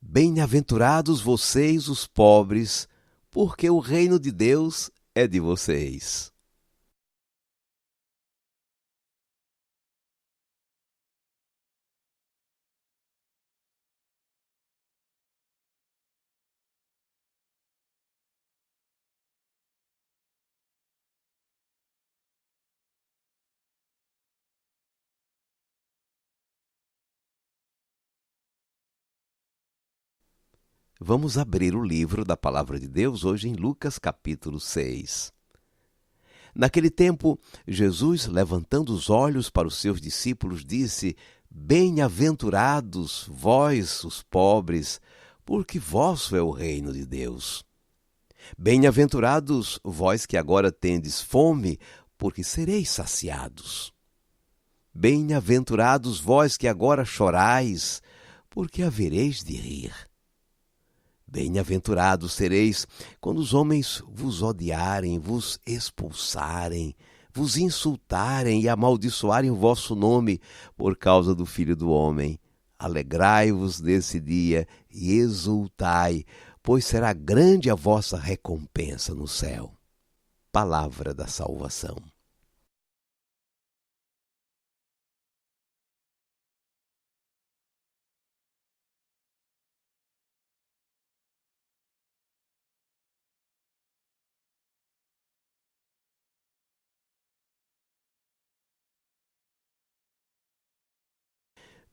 Bem-aventurados vocês, os pobres, porque o reino de Deus é de vocês. Vamos abrir o livro da Palavra de Deus hoje em Lucas capítulo 6. Naquele tempo, Jesus, levantando os olhos para os seus discípulos, disse: Bem-aventurados vós, os pobres, porque vosso é o reino de Deus. Bem-aventurados vós que agora tendes fome, porque sereis saciados. Bem-aventurados vós que agora chorais, porque havereis de rir. Bem-aventurados sereis quando os homens vos odiarem, vos expulsarem, vos insultarem e amaldiçoarem o vosso nome por causa do Filho do Homem. Alegrai-vos nesse dia e exultai, pois será grande a vossa recompensa no céu. Palavra da salvação.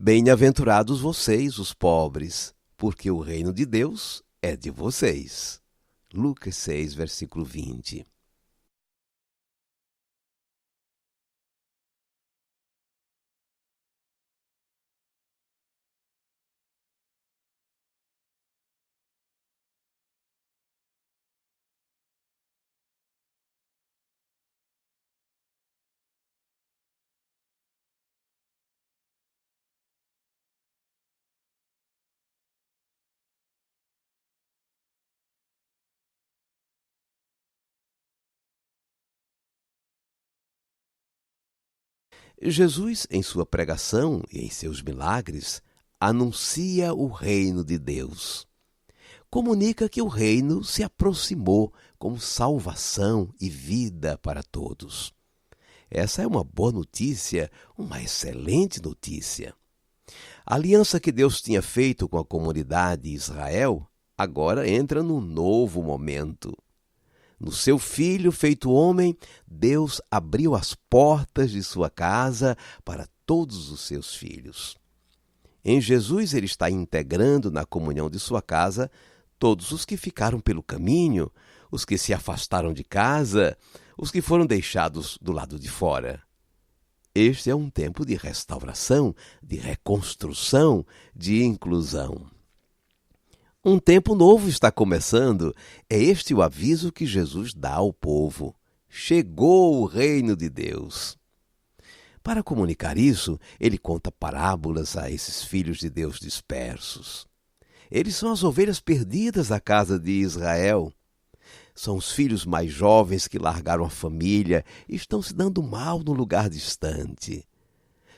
Bem-aventurados vocês, os pobres, porque o reino de Deus é de vocês. Lucas 6, versículo 20. Jesus, em sua pregação e em seus milagres, anuncia o reino de Deus. Comunica que o reino se aproximou como salvação e vida para todos. Essa é uma boa notícia, uma excelente notícia. A aliança que Deus tinha feito com a comunidade de Israel agora entra num novo momento. No seu Filho feito homem, Deus abriu as portas de sua casa para todos os seus filhos. Em Jesus, ele está integrando na comunhão de sua casa todos os que ficaram pelo caminho, os que se afastaram de casa, os que foram deixados do lado de fora. Este é um tempo de restauração, de reconstrução, de inclusão. Um tempo novo está começando. É este o aviso que Jesus dá ao povo. Chegou o reino de Deus. Para comunicar isso, ele conta parábolas a esses filhos de Deus dispersos. Eles são as ovelhas perdidas da casa de Israel. São os filhos mais jovens que largaram a família e estão se dando mal num lugar distante.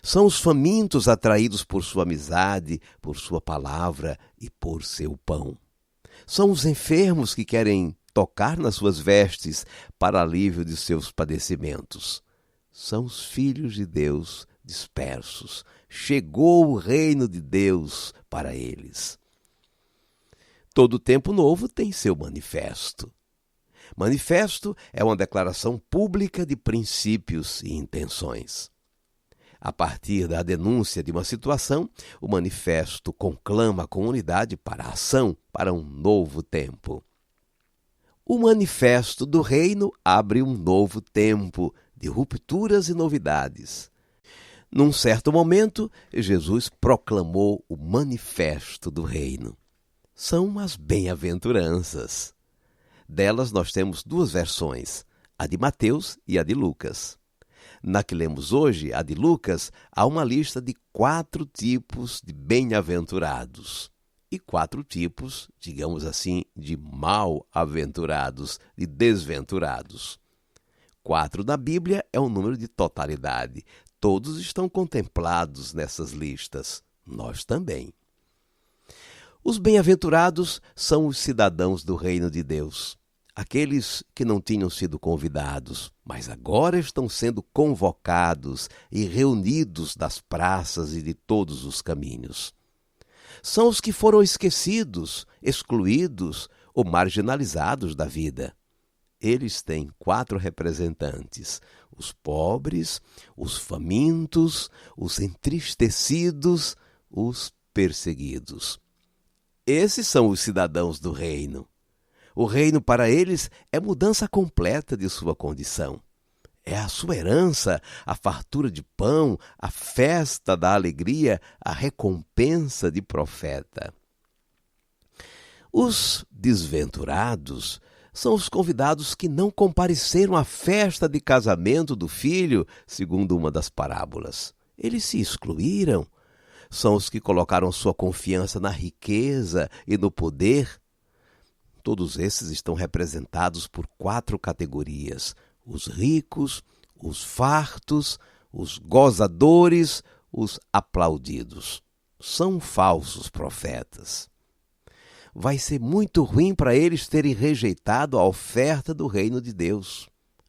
São os famintos atraídos por sua amizade, por sua palavra e por seu pão. São os enfermos que querem tocar nas suas vestes para alívio de seus padecimentos. São os filhos de Deus dispersos. Chegou o reino de Deus para eles. Todo tempo novo tem seu manifesto. Manifesto é uma declaração pública de princípios e intenções. A partir da denúncia de uma situação, o manifesto conclama a comunidade para a ação, para um novo tempo. O manifesto do reino abre um novo tempo de rupturas e novidades. Num certo momento, Jesus proclamou o manifesto do reino. São as bem-aventuranças. Delas nós temos duas versões, a de Mateus e a de Lucas. Na que lemos hoje, a de Lucas, há uma lista de 4 tipos de bem-aventurados e 4 tipos, digamos assim, de mal-aventurados, de desventurados. 4 na Bíblia é um número de totalidade. Todos estão contemplados nessas listas. Nós também. Os bem-aventurados são os cidadãos do reino de Deus, aqueles que não tinham sido convidados, mas agora estão sendo convocados e reunidos das praças e de todos os caminhos. São os que foram esquecidos, excluídos ou marginalizados da vida. Eles têm 4 representantes: os pobres, os famintos, os entristecidos, os perseguidos. Esses são os cidadãos do reino. O reino para eles é mudança completa de sua condição. É a sua herança, a fartura de pão, a festa da alegria, a recompensa de profeta. Os desventurados são os convidados que não compareceram à festa de casamento do filho, segundo uma das parábolas. Eles se excluíram. São os que colocaram sua confiança na riqueza e no poder. Todos esses estão representados por 4 categorias: os ricos, os fartos, os gozadores, os aplaudidos. São falsos profetas. Vai ser muito ruim para eles terem rejeitado a oferta do reino de Deus.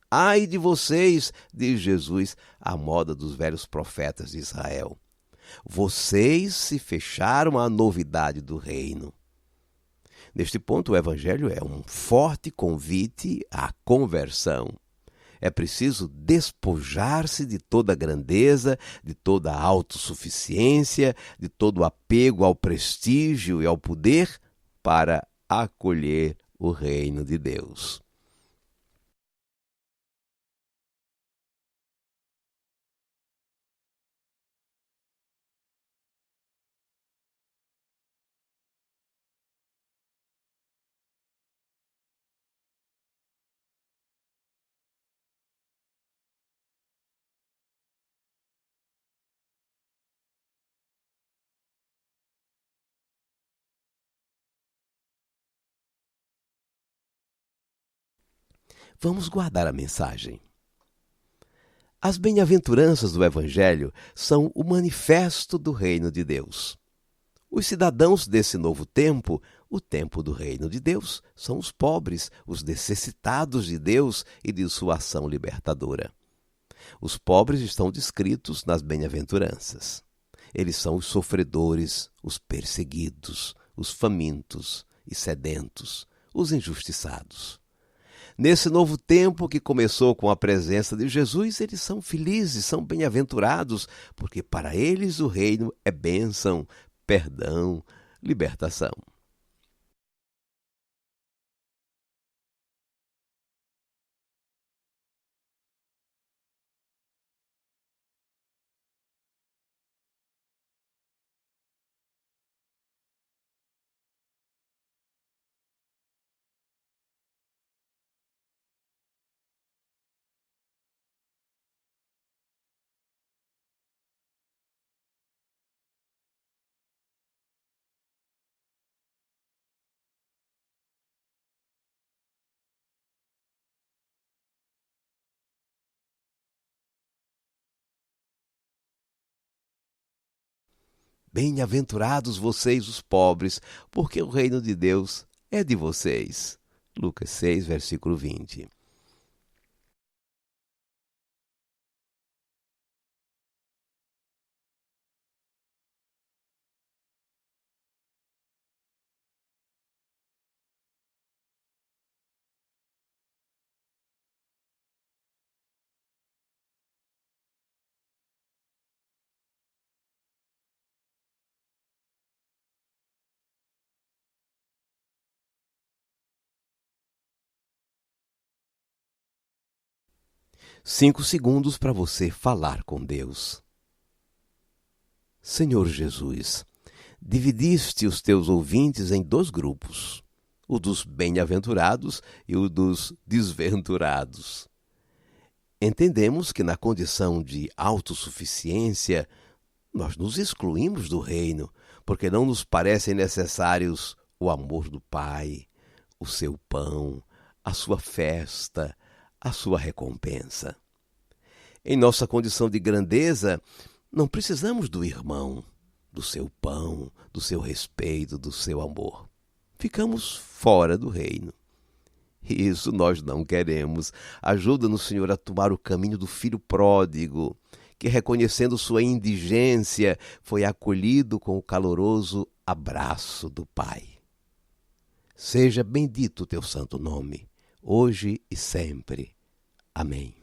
Ai de vocês, diz Jesus, à moda dos velhos profetas de Israel. Vocês se fecharam à novidade do reino. Neste ponto, o Evangelho é um forte convite à conversão. É preciso despojar-se de toda grandeza, de toda autossuficiência, de todo apego ao prestígio e ao poder para acolher o reino de Deus. Vamos guardar a mensagem. As bem-aventuranças do Evangelho são o manifesto do reino de Deus. Os cidadãos desse novo tempo, o tempo do reino de Deus, são os pobres, os necessitados de Deus e de sua ação libertadora. Os pobres estão descritos nas bem-aventuranças. Eles são os sofredores, os perseguidos, os famintos e sedentos, os injustiçados. Nesse novo tempo que começou com a presença de Jesus, eles são felizes, são bem-aventurados, porque para eles o reino é bênção, perdão, libertação. Bem-aventurados vocês os pobres, porque o reino de Deus é de vocês. Lucas 6, versículo 20. Cinco segundos para você falar com Deus. Senhor Jesus, dividiste os teus ouvintes em 2 grupos, o dos bem-aventurados e o dos desventurados. Entendemos que na condição de autossuficiência, nós nos excluímos do reino, porque não nos parecem necessários o amor do Pai, o seu pão, a sua festa, a sua recompensa. Em nossa condição de grandeza, não precisamos do irmão, do seu pão, do seu respeito, do seu amor. Ficamos fora do reino. Isso nós não queremos. Ajuda-nos, Senhor, a tomar o caminho do filho pródigo, que, reconhecendo sua indigência, foi acolhido com o caloroso abraço do Pai. Seja bendito o teu santo nome, hoje e sempre. Amém.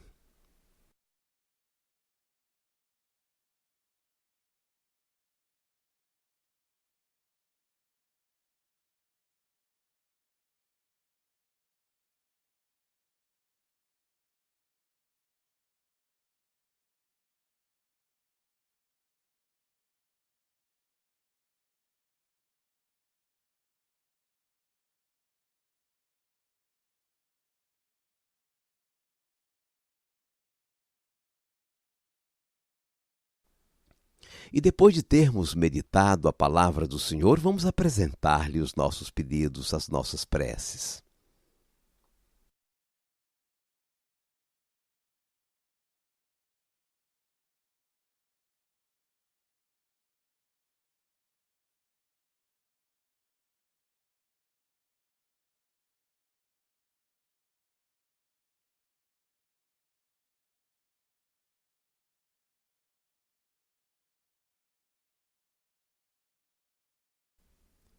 E depois de termos meditado a palavra do Senhor, vamos apresentar-lhe os nossos pedidos, as nossas preces.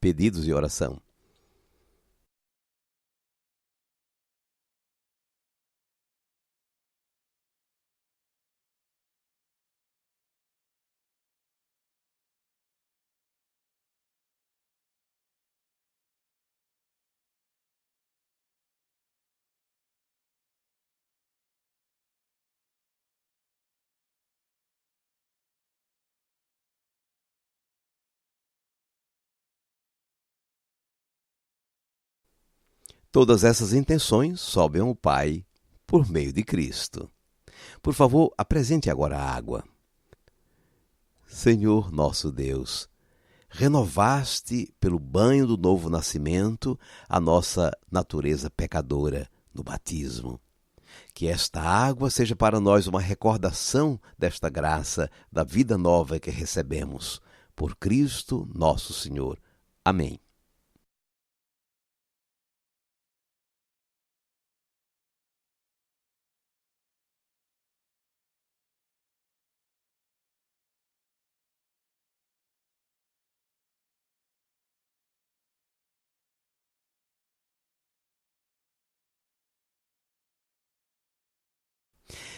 Pedidos e oração. Todas essas intenções sobem ao Pai por meio de Cristo. Por favor, apresente agora a água. Senhor nosso Deus, renovaste pelo banho do novo nascimento a nossa natureza pecadora no batismo. Que esta água seja para nós uma recordação desta graça, da vida nova que recebemos. Por Cristo nosso Senhor. Amém.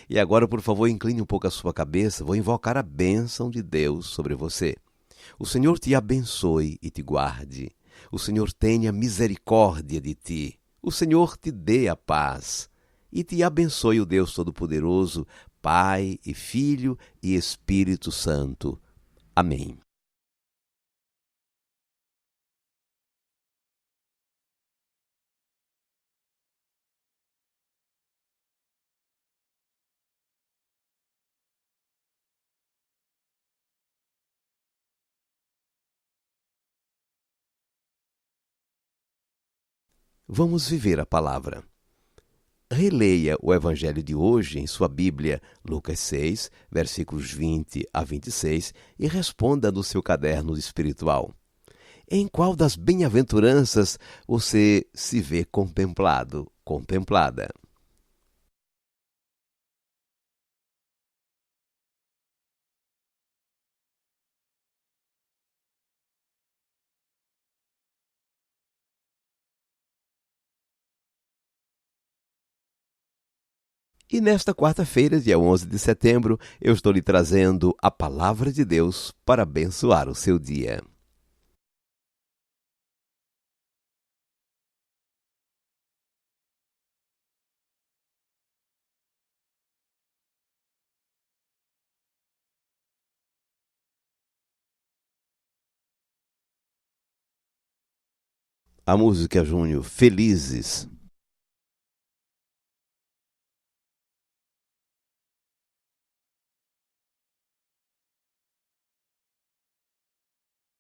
E agora, por favor, incline um pouco a sua cabeça. Vou invocar a bênção de Deus sobre você. O Senhor te abençoe e te guarde. O Senhor tenha misericórdia de ti. O Senhor te dê a paz. E te abençoe o Deus Todo-Poderoso, Pai e Filho e Espírito Santo. Amém. Vamos viver a palavra. Releia o Evangelho de hoje em sua Bíblia, Lucas 6, versículos 20 a 26, e responda no seu caderno espiritual. Em qual das bem-aventuranças você se vê contemplado, contemplada? E nesta quarta-feira, dia 11 de setembro, eu estou lhe trazendo a palavra de Deus para abençoar o seu dia. A música, Júnior, Felizes.